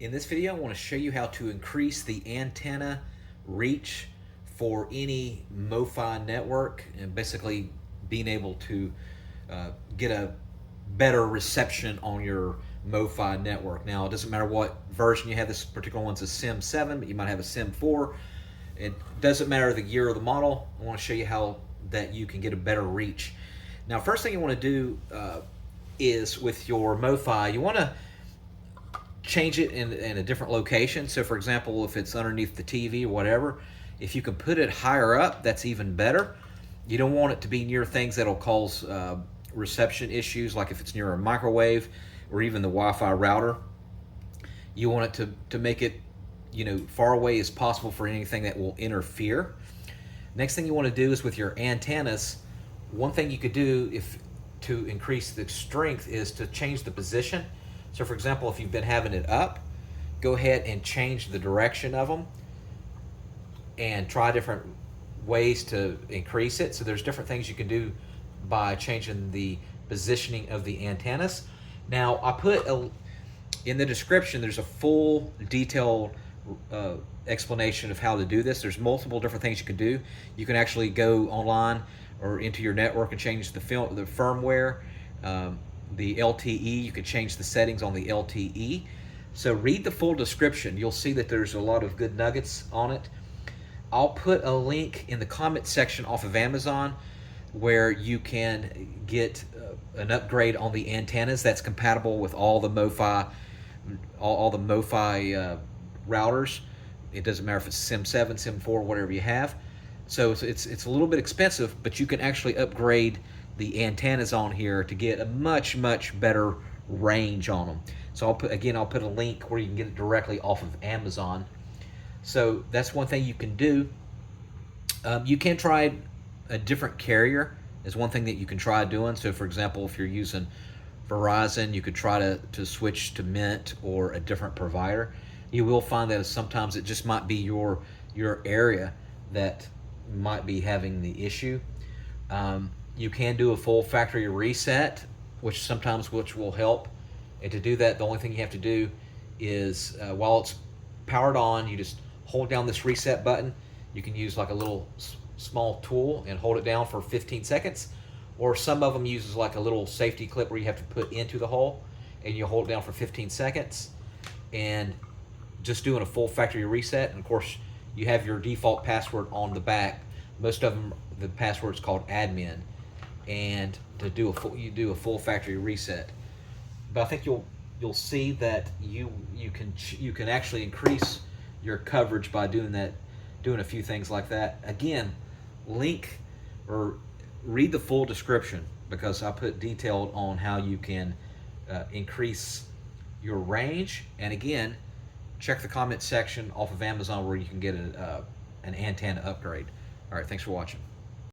In this video, I want to show you how to increase the antenna reach for any MoFi network and basically being able to get a better reception on your MoFi network. Now, it doesn't matter what version you have. This particular one's a Sim7, but you might have a Sim4. It doesn't matter the year or the model. I want to show you how that you can get a better reach. Now, first thing you want to do is with your MoFi, you want to change it in a different location. So for example, if it's underneath the TV or whatever, if you can put it higher up, that's even better. You don't want it to be near things that'll cause reception issues, like if it's near a microwave or even the Wi-Fi router. You want it to make it, far away as possible for anything that will interfere. Next thing you want to do is with your antennas, one thing you could do to increase the strength is to change the position. So for example, if you've been having it up, go ahead and change the direction of them and try different ways to increase it. So there's different things you can do by changing the positioning of the antennas. Now I put in the description, there's a full detailed explanation of how to do this. There's multiple different things you can do. You can actually go online or into your network and change the firmware. The LTE, you can change the settings on the LTE. So read the full description. You'll see that there's a lot of good nuggets on it. I'll put a link in the comment section off of Amazon where you can get an upgrade on the antennas that's compatible with all the MoFi, all the MoFi routers. It doesn't matter if it's Sim7, Sim4, whatever you have. So it's a little bit expensive, but you can actually upgrade the antennas on here to get a much better range on them. So I'll put a link where you can get it directly off of Amazon. So that's one thing you can do. You can try a different carrier is one thing that you can try doing. So for example, if you're using Verizon, you could try to switch to Mint or a different provider. You will find that sometimes it just might be your area that might be having the issue. You can do a full factory reset, which will help. And to do that, the only thing you have to do is while it's powered on, you just hold down this reset button. You can use like a little small tool and hold it down for 15 seconds. Or some of them uses like a little safety clip where you have to put into the hole and you hold it down for 15 seconds. And just doing a full factory reset. And of course, you have your default password on the back. Most of them, the password is called admin. And you do a full factory reset. But I think you'll see that you can actually increase your coverage by doing a few things like that. Again, link or read the full description because I put detailed on how you can increase your range. And again, check the comment section off of Amazon where you can get an antenna upgrade. All right, thanks for watching.